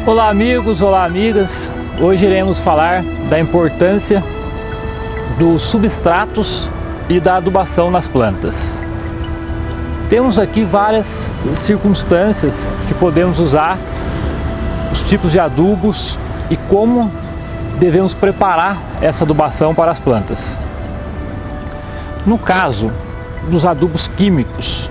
Olá amigos, olá amigas, hoje iremos falar da importância dos substratos e da adubação nas plantas. Temos aqui várias circunstâncias que podemos usar, os tipos de adubos e como devemos preparar essa adubação para as plantas. No caso dos adubos químicos,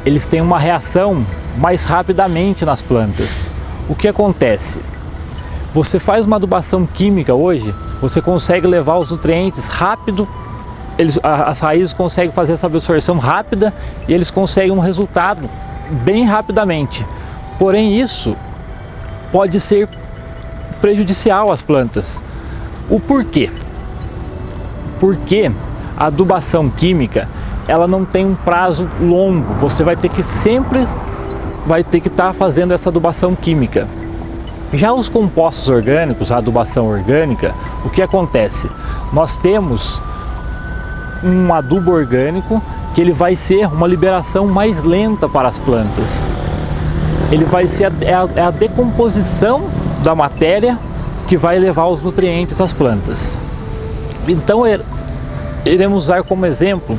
eles têm uma reação mais rapidamente nas plantas. O que acontece? Você faz uma adubação química hoje, você consegue levar os nutrientes rápido, as raízes conseguem fazer essa absorção rápida e eles conseguem um resultado bem rapidamente. Porém, isso pode ser prejudicial às plantas. O porquê? Porque a adubação química, ela não tem um prazo longo. Você vai ter que estar fazendo essa adubação química. Já os compostos orgânicos, a adubação orgânica, o que acontece? Nós temos um adubo orgânico que ele vai ser uma liberação mais lenta para as plantas. Ele vai ser a decomposição da matéria que vai levar os nutrientes às plantas. Então iremos usar como exemplo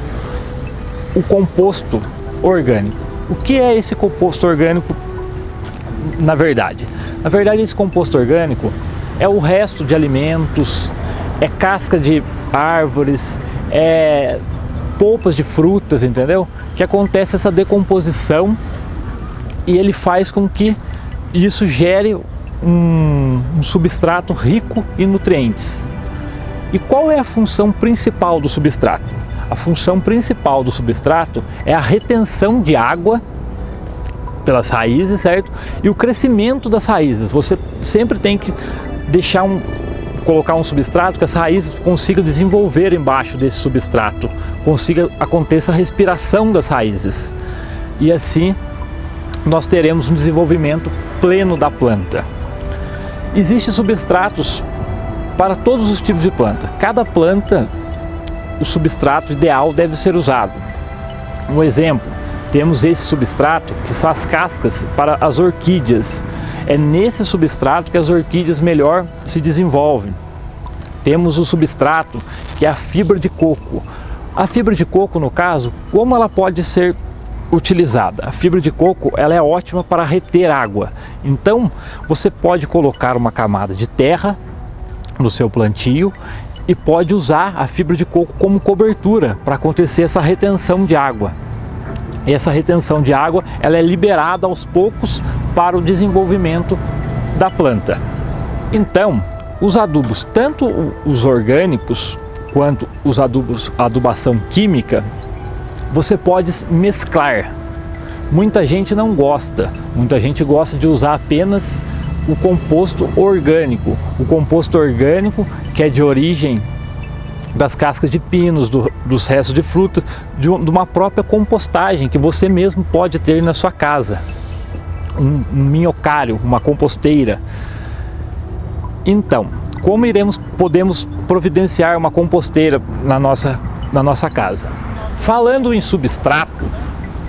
o composto orgânico. O que é esse composto orgânico na verdade? Na verdade, esse composto orgânico é o resto de alimentos, é casca de árvores, é polpas de frutas, entendeu? Que acontece essa decomposição e ele faz com que isso gere um substrato rico em nutrientes. E qual é a função principal do substrato? A função principal do substrato é a retenção de água pelas raízes, certo? E o crescimento das raízes. Você sempre tem que colocar um substrato que as raízes consigam desenvolver embaixo desse substrato, aconteça a respiração das raízes. E assim nós teremos um desenvolvimento pleno da planta. Existem substratos para todos os tipos de planta. Cada planta, o substrato ideal deve ser usado. Um exemplo, temos esse substrato que são as cascas para as orquídeas. É nesse substrato que as orquídeas melhor se desenvolvem. Temos o substrato que é a fibra de coco. A fibra de coco, no caso, como ela pode ser utilizada? A fibra de coco, ela é ótima para reter água. Então, você pode colocar uma camada de terra no seu plantio e pode usar a fibra de coco como cobertura para acontecer essa retenção de água. E essa retenção de água, ela é liberada aos poucos para o desenvolvimento da planta. Então, os adubos, tanto os orgânicos quanto os adubos, a adubação química, você pode mesclar. Muita gente não gosta, muita gente gosta de usar apenas o composto orgânico. O composto orgânico que é de origem das cascas de pinos, dos restos de frutas, de uma própria compostagem que você mesmo pode ter na sua casa. Um minhocário, uma composteira. Então, como podemos providenciar uma composteira na nossa casa? Falando em substrato,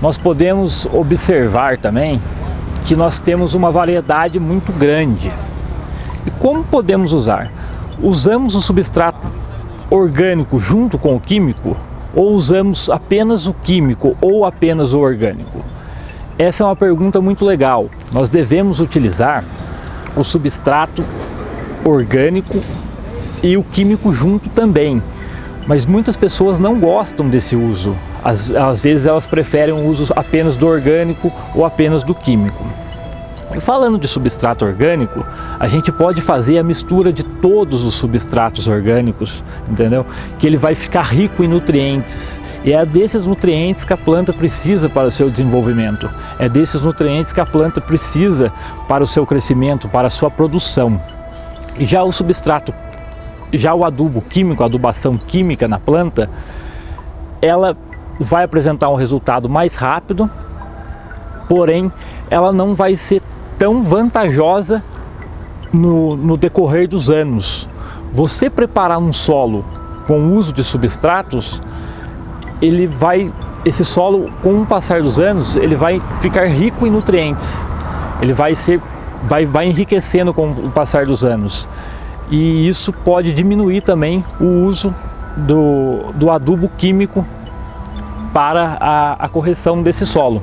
nós podemos observar também que nós temos uma variedade muito grande. E como podemos usar? Usamos o substrato orgânico junto com o químico ou usamos apenas o químico ou apenas o orgânico? Essa é uma pergunta muito legal. Nós devemos utilizar o substrato orgânico e o químico junto também, mas muitas pessoas não gostam desse uso. Às vezes elas preferem o uso apenas do orgânico ou apenas do químico. E falando de substrato orgânico, a gente pode fazer a mistura de todos os substratos orgânicos, entendeu? Que ele vai ficar rico em nutrientes. E é desses nutrientes que a planta precisa para o seu desenvolvimento. É desses nutrientes que a planta precisa para o seu crescimento, para a sua produção. E já o adubo químico, a adubação química na planta, ela vai apresentar um resultado mais rápido, porém ela não vai ser tão vantajosa no decorrer dos anos. Você preparar um solo com o uso de substratos, esse solo, com o passar dos anos, ele vai ficar rico em nutrientes. Ele vai ser vai enriquecendo com o passar dos anos. E isso pode diminuir também o uso do adubo químico para a correção desse solo.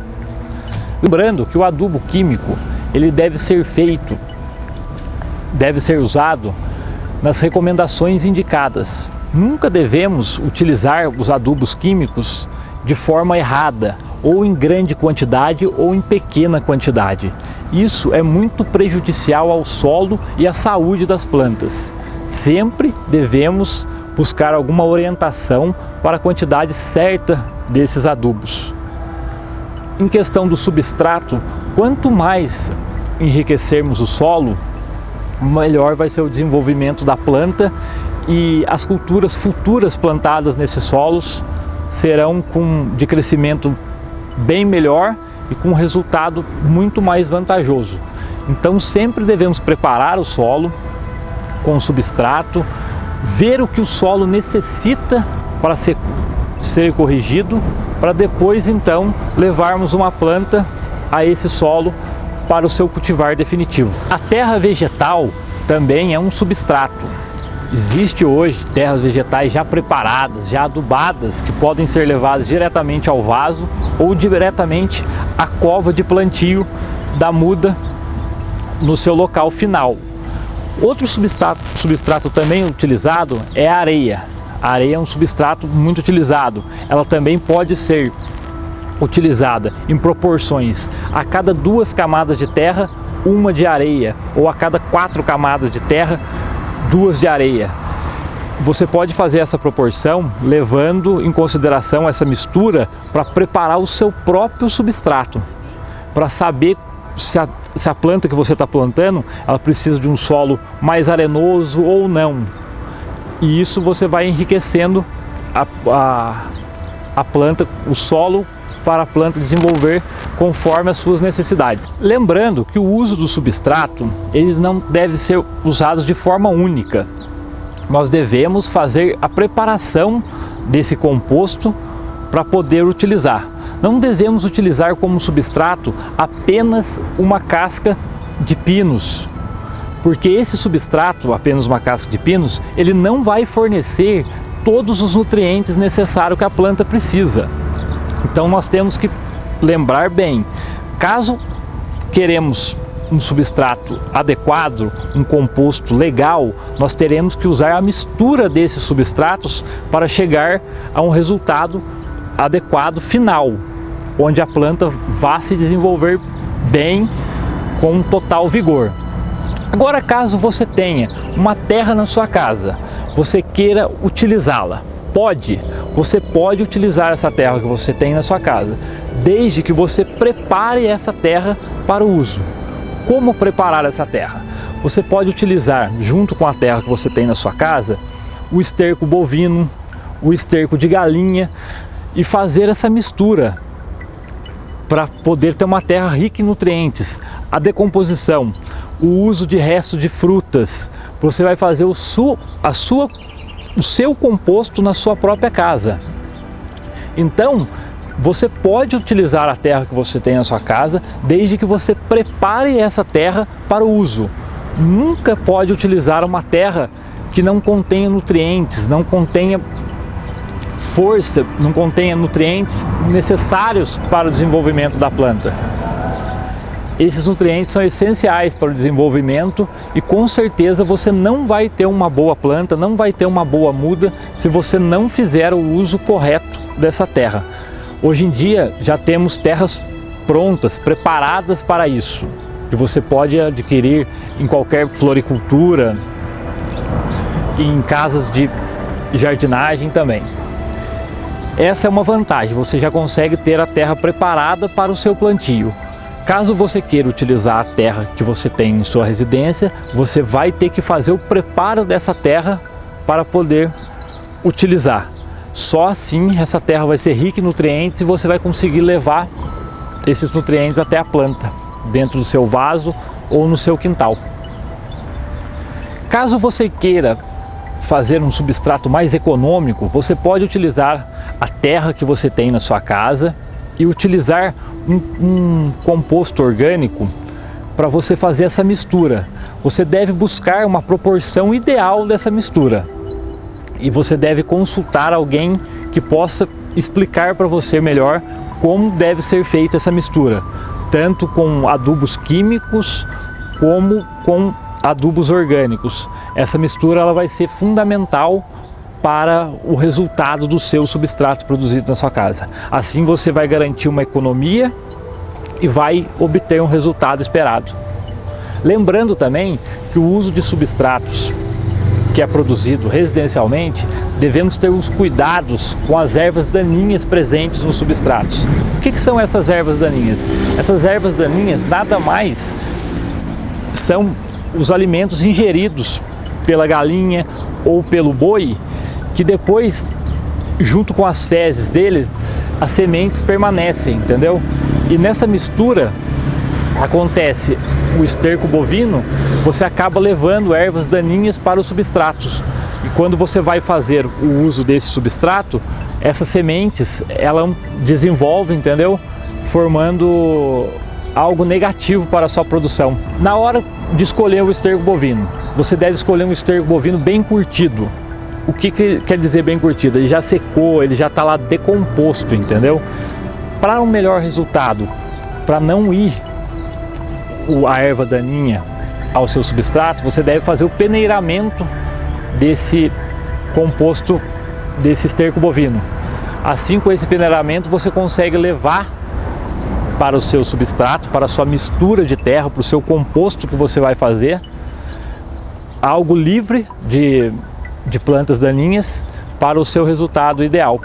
Lembrando que o adubo químico ele deve ser usado nas recomendações indicadas. Nunca devemos utilizar os adubos químicos de forma errada, ou em grande quantidade ou em pequena quantidade. Isso é muito prejudicial ao solo e à saúde das plantas. Sempre devemos buscar alguma orientação para a quantidade certa desses adubos. Em questão do substrato, quanto mais enriquecermos o solo, melhor vai ser o desenvolvimento da planta e as culturas futuras plantadas nesses solos serão de crescimento bem melhor e com um resultado muito mais vantajoso. Então sempre devemos preparar o solo com o substrato, ver o que o solo necessita para ser corrigido, para depois então levarmos uma planta a esse solo para o seu cultivar definitivo. A terra vegetal também é um substrato. Existe hoje terras vegetais já preparadas, já adubadas, que podem ser levadas diretamente ao vaso ou diretamente à cova de plantio da muda no seu local final. Outro substrato também utilizado é a areia. A areia é um substrato muito utilizado. Ela também pode ser utilizada em proporções a cada 2 camadas de terra, 1 de areia, ou a cada 4 camadas de terra, 2 de areia. Você pode fazer essa proporção levando em consideração essa mistura para preparar o seu próprio substrato, para saber se a planta que você está plantando ela precisa de um solo mais arenoso ou não. E isso você vai enriquecendo a planta, o solo, para a planta desenvolver conforme as suas necessidades. Lembrando que o uso do substrato, eles não devem ser usados de forma única. Nós devemos fazer a preparação desse composto para poder utilizar. Não devemos utilizar como substrato apenas uma casca de pinos, porque esse substrato, apenas uma casca de pinos, ele não vai fornecer todos os nutrientes necessários que a planta precisa. Então nós temos que lembrar bem, caso queremos um substrato adequado, um composto legal, nós teremos que usar a mistura desses substratos para chegar a um resultado adequado final, onde a planta vá se desenvolver bem, com um total vigor. Agora, caso você tenha uma terra na sua casa, você queira utilizá-la, você pode utilizar essa terra que você tem na sua casa, desde que você prepare essa terra para o uso. Como preparar essa terra? Você pode utilizar, junto com a terra que você tem na sua casa, o esterco bovino, o esterco de galinha e fazer essa mistura para poder ter uma terra rica em nutrientes. A decomposição, o uso de restos de frutas, você vai fazer o seu composto na sua própria casa. Então, você pode utilizar a terra que você tem na sua casa, desde que você prepare essa terra para o uso. Nunca pode utilizar uma terra que não contenha nutrientes, não contenha força, não contenha nutrientes necessários para o desenvolvimento da planta. Esses nutrientes são essenciais para o desenvolvimento e com certeza você não vai ter uma boa planta, não vai ter uma boa muda se você não fizer o uso correto dessa terra. Hoje em dia já temos terras prontas, preparadas para isso, que você pode adquirir em qualquer floricultura, em casas de jardinagem também. Essa é uma vantagem, você já consegue ter a terra preparada para o seu plantio. Caso você queira utilizar a terra que você tem em sua residência, você vai ter que fazer o preparo dessa terra para poder utilizar. Só assim essa terra vai ser rica em nutrientes e você vai conseguir levar esses nutrientes até a planta, dentro do seu vaso ou no seu quintal. Caso você queira fazer um substrato mais econômico, você pode utilizar a terra que você tem na sua casa e utilizar um composto orgânico para você fazer essa mistura. Você deve buscar uma proporção ideal dessa mistura. E você deve consultar alguém que possa explicar para você melhor como deve ser feita essa mistura, tanto com adubos químicos como com adubos orgânicos. Essa mistura ela vai ser fundamental para o resultado do seu substrato produzido na sua casa. Assim você vai garantir uma economia e vai obter um resultado esperado. Lembrando também que o uso de substratos que é produzido residencialmente, devemos ter os cuidados com as ervas daninhas presentes nos substratos. O que são essas ervas daninhas? Essas ervas daninhas nada mais são os alimentos ingeridos pela galinha ou pelo boi, que depois, junto com as fezes dele, as sementes permanecem, entendeu? E nessa mistura acontece o esterco bovino, você acaba levando ervas daninhas para os substratos. E quando você vai fazer o uso desse substrato, essas sementes, elas desenvolvem, entendeu? Formando algo negativo para a sua produção. Na hora de escolher o esterco bovino, você deve escolher um esterco bovino bem curtido. O que quer dizer bem curtido? Ele já secou, ele já está lá decomposto, entendeu? Para um melhor resultado, para não ir a erva daninha ao seu substrato, você deve fazer o peneiramento desse composto, desse esterco bovino. Assim, com esse peneiramento, você consegue levar para o seu substrato, para a sua mistura de terra, para o seu composto que você vai fazer, algo livre de plantas daninhas para o seu resultado ideal.